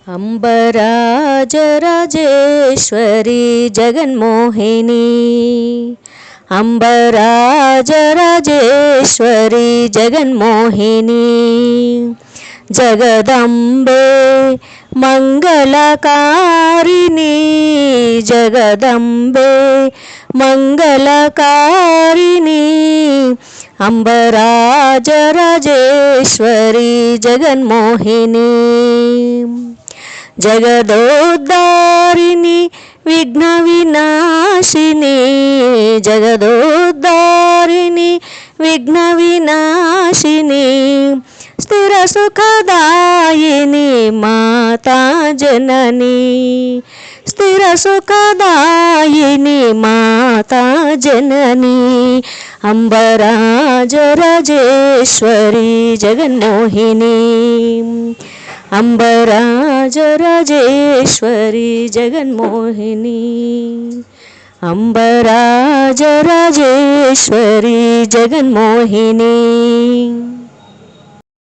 अंबराजराजेश्वरी जगन्मोहिनी, अंबराजराजेश्वरी जगन्मोहिनी, जगदंबे मंगलकारिणी, जगदंबे मंगलकारिणी, अंबराजराजेश्वरी जगन्मोहिनी, जगदोद्धारिणी विघ्नविनाशिनी, जगदोद्धारिणी विघ्नविनाशिनी, स्थिरसुखदायिनी माता जननी, स्थिरसुखदायिनी माता जननी, अंबराजराजेश्वरी जगन्मोहिनी, अंबराजराजेश्वरी जगन्मोहिनी, अंबराजराजेश्वरी जगन्मोहिनी।